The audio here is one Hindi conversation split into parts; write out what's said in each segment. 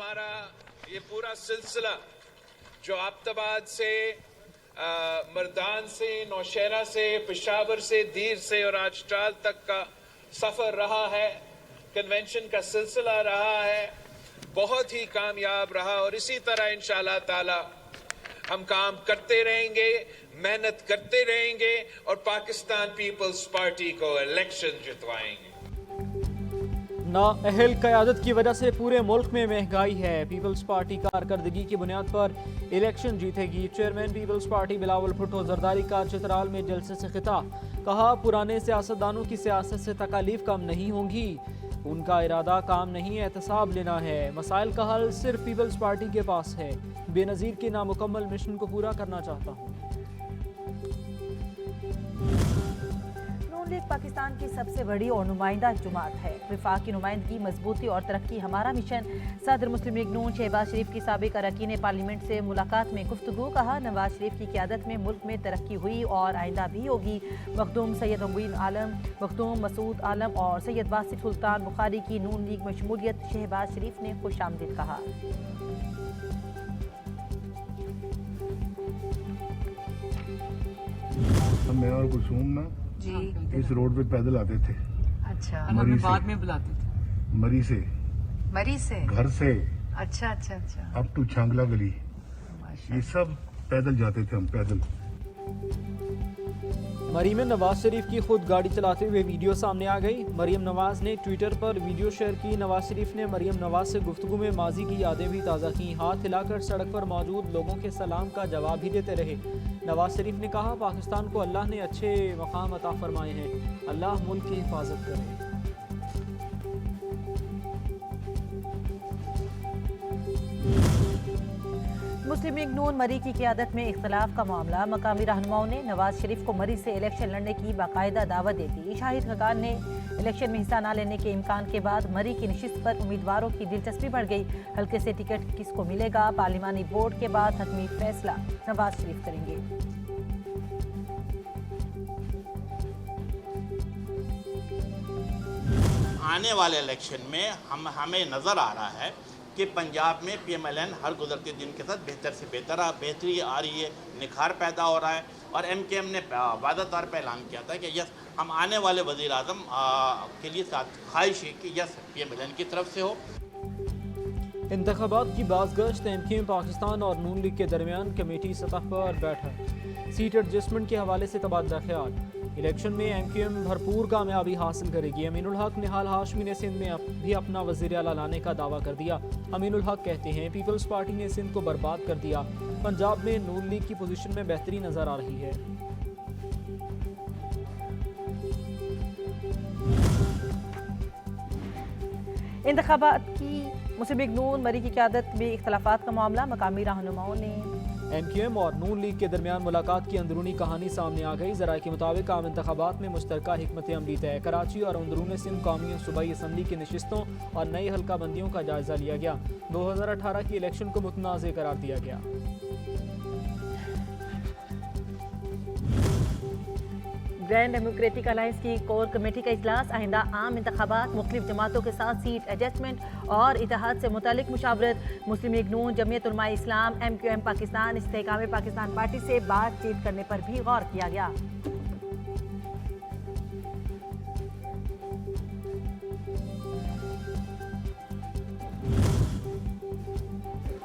हमारा ये पूरा सिलसिला जो आबताबाद से मर्दान से, नौशहरा से, पेशावर से, दीर से और आज ट्राल तक का सफर रहा है, कन्वेंशन का सिलसिला रहा है, बहुत ही कामयाब रहा। और इसी तरह इंशाअल्लाह ताला हम काम करते रहेंगे, मेहनत करते रहेंगे और पाकिस्तान पीपल्स पार्टी को इलेक्शन जितवाएंगे। नाअहल क़यादत की वजह से पूरे मुल्क में महंगाई है। पीपल्स पार्टी कारकर्दगी की बुनियाद पर इलेक्शन जीतेगी। चेयरमैन पीपल्स पार्टी बिलावल भुट्टो जरदारी का चित्राल में जलसे से खिताब। कहा, पुराने सियासतदानों की सियासत से तकालीफ कम नहीं होंगी। उनका इरादा काम नहीं एहतसाब लेना है। मसाइल का हल सिर्फ पीपल्स पार्टी के पास है। बेनज़ीर के नामुकम्मल मिशन को पूरा करना चाहता हूँ। लीग पाकिस्तान की सबसे बड़ी और नुमाइंदा जमात है। विफाकी नुमाइंदगी, मजबूती और तरक्की हमारा मिशन। सदर मुस्लिम लीग नून शहबाज शरीफ की साबिक अरकान पार्लियामेंट से मुलाकात में गुफ्तगू। कहा, नवाज शरीफ की क़यादत में मुल्क में तरक्की हुई और आइंदा भी होगी। मखदूम सैयद अमवीन आलम, मखदूम मसूद आलम और सैयद वासिफ सुल्तान बुखारी की नून लीग में शमूलियत। शहबाज शरीफ ने खुशामदीद कहा। मैं और कुसुम ना जी इस रोड पे पैदल आते थे। अच्छा, मरी से, बाद में बुलाते थे। मरी से, मरी से, घर से अच्छा अच्छा अच्छा, अप टू छांगला गली, माशाल्लाह। ये सब पैदल जाते थे हम, पैदल। मरीम नवाज शरीफ की खुद गाड़ी चलाते हुए वीडियो सामने आ गई। मरीम नवाज ने ट्विटर पर वीडियो शेयर की। नवाज शरीफ ने मरीम नवाज से गुफ्तगू में माजी की यादें भी ताज़ा की। हाथ हिलाकर सड़क पर मौजूद लोगों के सलाम का जवाब भी देते रहे। नवाज शरीफ ने कहा, पाकिस्तान को अल्लाह ने अच्छे मकाम अता फरमाए हैं। अल्लाह मुल्क की हिफाजत करे। मुस्लिम लीग नून मरी की क़यादत में इख्तलाफ का मामला। मकामी रहनुमाओं ने नवाज शरीफ को मरी से इलेक्शन लड़ने की बाकायदा दावत दे दी। शाहिद खकान ने इलेक्शन में हिस्सा न लेने के इम्कान के बाद मरी की नशिस्त पर उम्मीदवारों की दिलचस्पी बढ़ गई। हल्के से टिकट किसको मिलेगा, पार्लिमानी बोर्ड के बाद हतमी फैसला नवाज शरीफ करेंगे। आने वाले इलेक्शन में हमें नज़र आ रहा है कि पंजाब में PMLN हर गुजरते दिन के साथ बेहतर से बेहतरी आ रही है, निखार पैदा हो रहा है। और MKM ने वादा तौर पर ऐलान किया था कि यस, हम आने वाले वज़ीर आज़म के लिए ख्वाहिश है कि यस PMLN की तरफ से हो। इंतखाबात की बाज़गश्त। MKM पाकिस्तान और नून लीग के दरमियान कमेटी सतह पर बैठक। सीट एडजस्टमेंट के हवाले से तबादला ख्याल। इलेक्शन में MKM भरपूर कामयाबी हासिल करेगी। अमीनुल हक निहाल हाशमी ने सिंध में भी अपना वज़ीर आला लाने का दावा कर दिया। अमीनुल हक कहते हैं, पीपल्स पार्टी ने सिंध को बर्बाद कर दिया। पंजाब में नून लीग की पोजीशन में बेहतरी नजर आ रही है। इंतखाबात की मुस्लिम लीग नून मरी की क़यादत में इख्तलाफात का मामला। मकामी रहनुमाओं ने MKM और नून लीग के दरमियान मुलाकात की अंदरूनी कहानी सामने आ गई। ज़राए के मुताबिक आम इंतखाबात में मुश्तरका हिकमत अमली तय। कराची और अंदरून सिंध कौमी सूबाई असम्बली की नशिस्तों और नई हल्का बंदियों का जायजा लिया गया। 2018 की इलेक्शन को मुतनाज़ करार दिया गया। ग्रैंड डेमोक्रेटिक अलायंस की कोर कमेटी का इजलास। आइंदा आम इंतखाबात, मुख्तलिफ जमातों के साथ सीट एडजस्टमेंट और इतिहाद से मुतालिक मुशावरत। मुस्लिम लीग नून, जमीयत उलमा इस्लाम, MQM पाकिस्तान, इस्तेहकाम पाकिस्तान पार्टी से बातचीत करने पर भी गौर किया गया।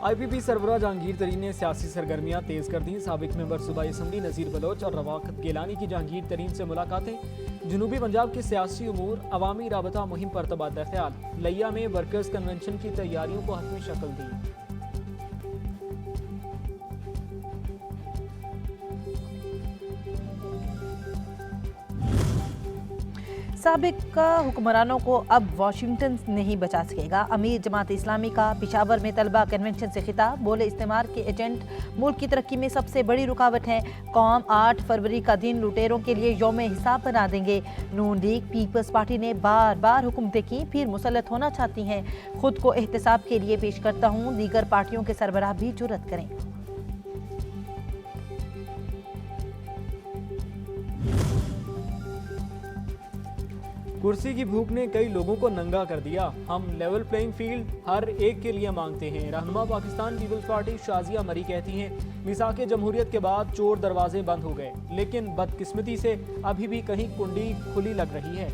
IPP सरबराह जहांगीर तरीन ने सियासी सरगर्मियां तेज़ कर दी। साबिक मेंबर सूबाई असम्बली नज़ीर बलोच और रवाकत गिलानी की जहांगीर तरीन से मुलाकातें। जनूबी पंजाब के सियासी उमूर, अवामी राबता मुहिम पर तबादला ख्याल। लिया में वर्कर्स कन्वेंशन की तैयारियों को हतमी शक्ल दी। साबिक हुक्मरानों को अब वाशिंगटन नहीं बचा सकेगा। अमीर जमात इस्लामी का पेशावर में तलबा कन्वेंशन से खिताब। बोले, इस्तेमार के एजेंट मुल्क की तरक्की में सबसे बड़ी रुकावट हैं। कौम 8 फरवरी का दिन लुटेरों के लिए यौम हिसाब बना देंगे। नून लीग पीपल्स पार्टी ने बार बार हुकूमतें की, फिर मुसल्लत होना चाहती हैं। खुद को एहतसाब के लिए पेश करता हूँ, दीगर पार्टियों के सरबराह भी जुर्रत करें। कुर्सी की भूख ने कई लोगों को नंगा कर दिया। हम लेवल प्लेइंग फील्ड हर एक के लिए मांगते हैं। रहनुमा पाकिस्तान पीपल्स पार्टी शाजिया मरी कहती हैं, मिसाके जमहूरियत के बाद चोर दरवाजे बंद हो गए, लेकिन बदकिस्मती से अभी भी कहीं कुंडी खुली लग रही है।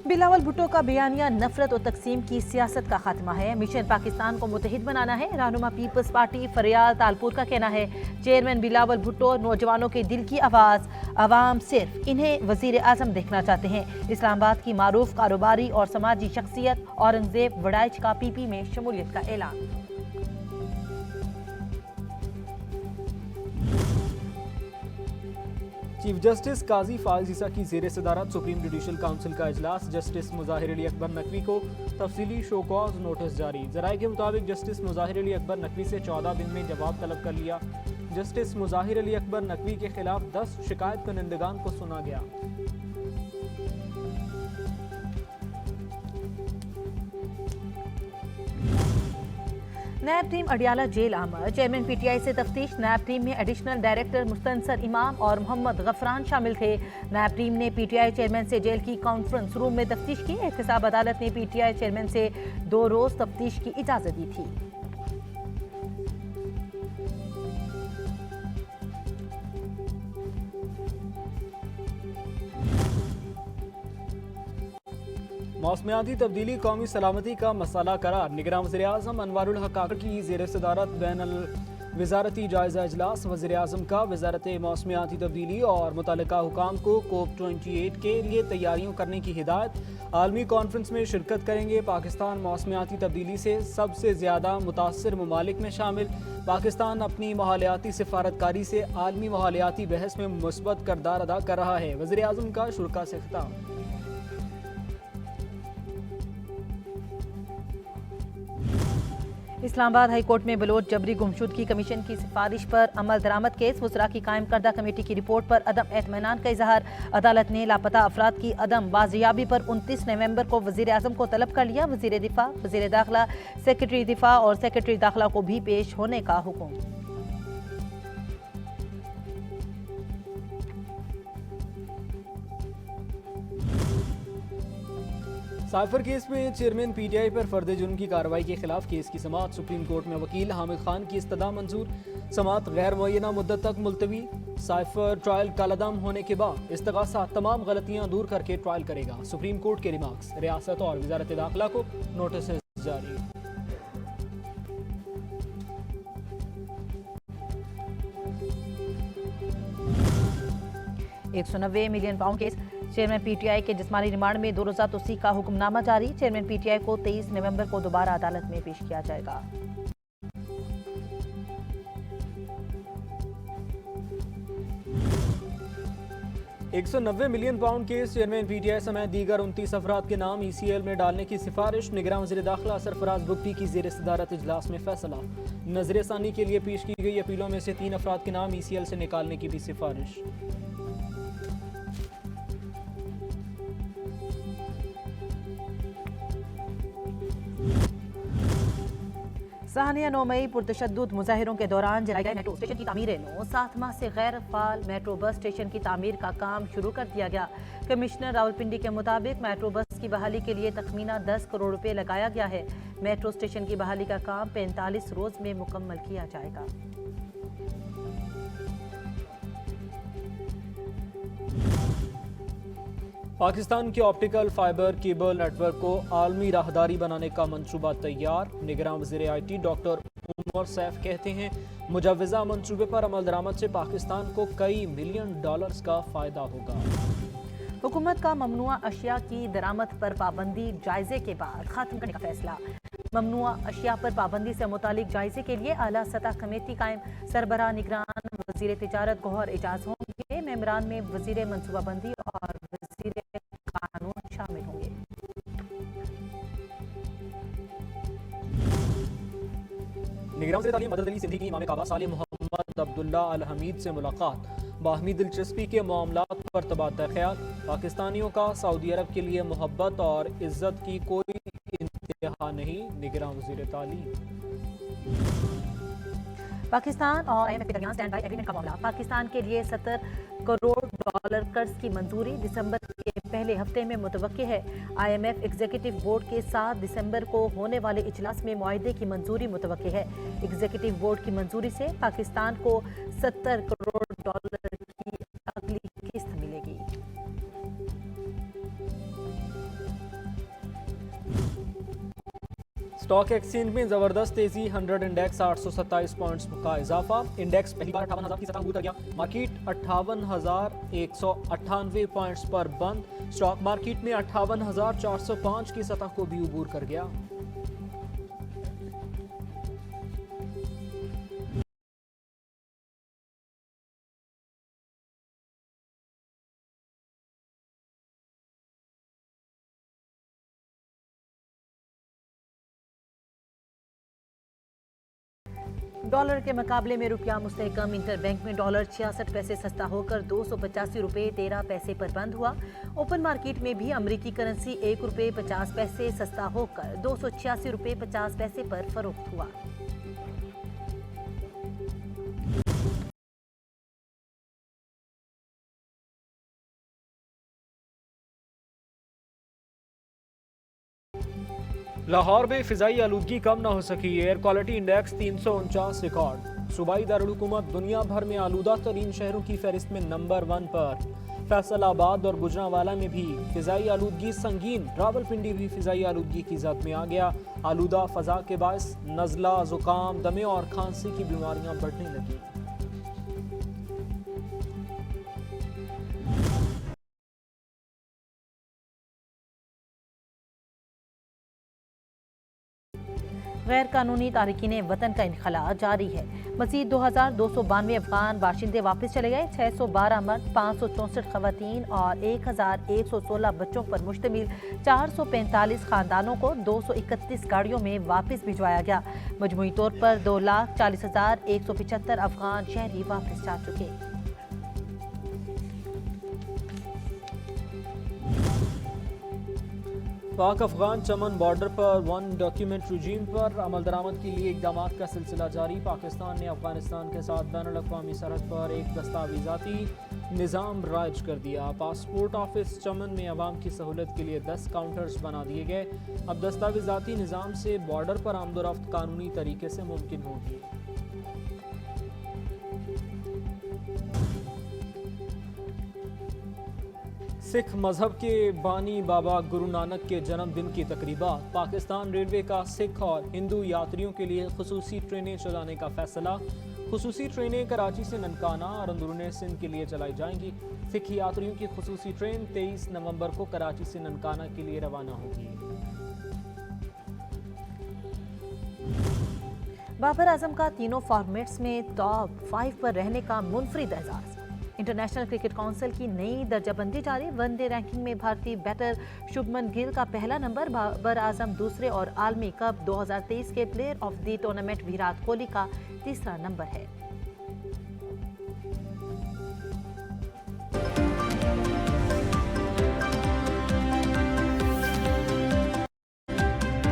बिलावल भुट्टो का बयानिया नफरत और तकसीम की सियासत का खात्मा है। मिशन पाकिस्तान को मुत्तहिद बनाना है। रहनुमा पीपल्स पार्टी फरियाद तालपुर का कहना है, चेयरमैन बिलावल भुट्टो नौजवानों के दिल की आवाज़, अवाम सिर्फ इन्हें वजीर आजम देखना चाहते हैं। इस्लामाबाद की मारूफ कारोबारी और समाजी शख्सियत औरंगजेब वड़ाइच का पीपी में शमूलियत का ऐलान। चीफ जस्टिस काजी फाइज ईसा की ज़ेर सदारत सुप्रीम जुडिशल काउंसिल का इजलास। जस्टिस मुजाहिर अली अकबर नकवी को तफसीली शो कॉज नोटिस जारी। जराये के मुताबिक जस्टिस मुजाहिर अली अकबर नकवी से 14 दिन में जवाब तलब कर लिया। जस्टिस मुजाहिर अली अकबर नकवी के खिलाफ 10 शिकायत कंदगान को सुना गया। नैब टीम अडियाला जेल आमद। चेयरमैन पीटीआई से तफ्तीश। नैब टीम में एडिशनल डायरेक्टर मुस्तनसर इमाम और मोहम्मद गफरान शामिल थे। नैब टीम ने पीटीआई चेयरमैन से जेल की कॉन्फ्रेंस रूम में तफ्तीश की। एहतसाब अदालत ने पीटीआई चेयरमैन से 2 रोज तफ्तीश की इजाजत दी थी। मौसमियाती तब्दीली कौमी सलामती का मसला करार। निगरान वज़ीर-ए-आज़म अनवारुल हक काकड़ की ज़ेर सदारत बैनुल वज़ारती जायज़ा इजलास। वज़ीर-ए-आज़म का वज़ारत मौसमियाती तब्दीली और मुतल्लिका हुकाम को COP28 के लिए तैयारियों करने की हिदायत। आलमी कॉन्फ्रेंस में शिरकत करेंगे। पाकिस्तान मौसमियाती तब्दीली से सबसे ज़्यादा मुतासर ममालिक में शामिल। पाकिस्तान अपनी माहौलियाती सिफारतकारी से आलमी माहौलियाती बहस में मुस्बत किरदार अदा कर रहा है। वज़ीर-ए-आज़म का शुरा से खिताब। इस्लामाबाद हाई कोर्ट में बलोच जबरी गुमशुदगी कमीशन की सिफारिश पर अमल दरामद केस। वज़रा की कायम करदा कमेटी की रिपोर्ट पर अदम एतमानान का इजहार। अदालत ने लापता अफराद की अदम बाजियाबी पर 29 नवंबर को वज़ीर आज़म को तलब कर लिया। वज़ीर दिफा, वज़ीर दाखिला, सेक्रेटरी दिफा और सेक्रेटरी दाखिला को भी पेश होने का हुक्म। साइफर केस में चेयरमैन पीटीआई पर फर्द जुर्म की कार्रवाई के खिलाफ केस की समाअत। सुप्रीम कोर्ट में वकील हामिद खान की इस्तदा मंजूर। समाअत गैर मुअय्यना मुद्दत तक मुलतवी। साइफर ट्रायल कलअदम होने के बाद इस्तगासा तमाम गलतियां दूर करके ट्रायल करेगा। सुप्रीम कोर्ट के रिमार्क्स। रियासत और वजारत दाखिला को नोटिस जारी। 190 million pound case. Chairman PTI के जिस्मानी रिमांड में 2 रोज़ा तोसी का हुक्मनामा जारी। चेयरमैन पीटीआई को 23 नवंबर को दोबारा अदालत में पेश किया जाएगा। £190 मिलियन केस। चेयरमैन पीटीआई समेत दीगर 29 अफराद के नाम ECL में डालने की सिफारिश। निगरान वज़ीर दाखिला सरफराज बुगटी की ज़ेर सदारत इजलास में फैसला। नजरसानी के लिए पेश की गई अपीलों में से 3 अफराद के नाम ECL से निकालने की भी सिफारिश। सानिया 9 मई पुरतशद्दुद मुजाहिरों के दौरान जलाए गए मेट्रो स्टेशन की तामीर 7 माह से गैर फाल मेट्रो बस स्टेशन की तामीर का काम शुरू कर दिया गया। कमिश्नर रावलपिंडी के मुताबिक मेट्रो बस की बहाली के लिए तखमीना 10 करोड़ रुपए लगाया गया है। मेट्रो स्टेशन की बहाली का काम 45 रोज में मुकम्मल किया जाएगा। पाकिस्तान के ऑप्टिकल फाइबर केबल नेटवर्क को आलमी राहदारी बनाने का मंसूबा तैयार। निगरान वज़ीर IT डॉक्टर उमर सैफ कहते हैं, मुजव्वज़ा मंसूबे पर अमल दरामद से पाकिस्तान को कई $मिलियन का फ़ायदा होगा। हुकूमत का ममनुआ अशिया की दरामद पर पाबंदी जायजे के बाद खत्म करने का फैसला। ममनुआ अशिया पर पाबंदी से मुतालिक जायजे के लिए आला सतह कमेटी कायम। सरबराह निगरान वज़ीर तिजारत गौहर एजाज होंगे। मेंबरान में वज़ीर मनसूबाबंदी और वज़ीर कानून शामिल होंगे। निगरान वज़ीर तालीम मदद अली सिद्दीकी इमाम काबा साले मोहम्मद अब्दुल्ला अल हमीद से मुलाकात। बाहमी दिलचस्पी के मामलात पर तबादला ख्याल। पाकिस्तानियों का सऊदी अरब के लिए मोहब्बत और इज्जत की कोई इंतहा नहीं। निगरान वज़ीर तालीम। पाकिस्तान और IMF के दरमियान स्टैंड बाई एग्रीमेंट का मामला। पाकिस्तान के लिए $70 करोड़ डॉलर कर्ज की मंजूरी दिसंबर के पहले हफ्ते में मुतवक्के है। IMF एग्जीक्यूटिव बोर्ड के 7 दिसंबर को होने वाले इजलास में मुआहदे की मंजूरी मुतवक्के है। एग्जीक्यूटिव बोर्ड की मंजूरी से पाकिस्तान को 70 करोड़ डॉलर की अगली किस्त मिलेगी। स्टॉक एक्सचेंज में जबरदस्त तेजी, 100 इंडेक्स 827 पॉइंट्स का इजाफा। इंडेक्स पहली बार 58,000 की सतह अबूर कर गया। मार्केट 58,198 पॉइंट्स पर बंद। स्टॉक मार्केट में 58,405 की सतह को भी अबूर कर गया। डॉलर के मुकाबले में रुपया मुस्तहकम। इंटरबैंक में डॉलर 66 पैसे सस्ता होकर 285 रुपये 13 पैसे पर बंद हुआ। ओपन मार्केट में भी अमरीकी करेंसी 1 रुपये 50 पैसे सस्ता होकर 286 रुपये 50 पैसे पर फरोख्त हुआ। लाहौर में फिजाई आलूदगी कम न हो सकी। Air quality index 349 record. सूबाई दारुल-हुकूमत दुनिया भर में आलूदा तरीन शहरों की फहरिस्त में नंबर 1 पर। फैसलाबाद और गुजरांवाला में भी फिजाई आलूदगी संगीन। रावलपिंडी भी फिजाई आलूदगी की जद में आ गया। आलूदा फजा के बायस नज़ला, जुकाम, दमे और खांसी की बीमारियां बढ़ने लगी। गैर कानूनी तारकीन वतन का इनखला जारी है। मज़ीद 2,292 अफगान बाशिंदे वापस चले गए। 612 मर्द, 564 खवातीन और 1,116 बच्चों पर मुश्तमिल 445 खानदानों को 231 गाड़ियों में वापस भिजवाया गया। मजमूई तौर पर 2,40,175 अफगान शहरी वापस जा चुके। पाक अफगान चमन बॉर्डर पर 1 डॉक्यूमेंट रजीम पर अमल दरामद के लिए इकदाम का सिलसिला जारी। पाकिस्तान ने अफगानिस्तान के साथ बैनुल-अक़वामी सरहद पर एक दस्तावेज़ाती निज़ाम राइज कर दिया। पासपोर्ट ऑफिस चमन में अवाम की सहूलत के लिए 10 काउंटर्स बना दिए गए। अब दस्तावेज़ाती निज़ाम से बॉर्डर पर आमदोरफ्त कानूनी तरीके से मुमकिन होगी। सिख मजहब के बानी बाबा गुरु नानक के जन्मदिन की तकरीबात। पाकिस्तान रेलवे का सिख और हिंदू यात्रियों के लिए खुसूसी ट्रेनें चलाने का फैसला। खुसूसी ट्रेनें कराची से ननकाना और अंदरूनी सिंध के लिए चलाई जाएंगी। सिख यात्रियों की खुसूसी ट्रेन 23 नवंबर को कराची से ननकाना के लिए रवाना होगी। बाबर आजम का तीनों फॉर्मेट्स में टॉप 5 पर रहने का मुनफरिद एजाज। इंटरनेशनल क्रिकेट काउंसिल की नई दर्जाबंदी जारी। वनडे रैंकिंग में भारतीय बैटर शुभमन गिल का पहला नंबर, बाबर आजम दूसरे और आलमी कप 2023 के player of the tournament Virat Kohli का तीसरा नंबर है।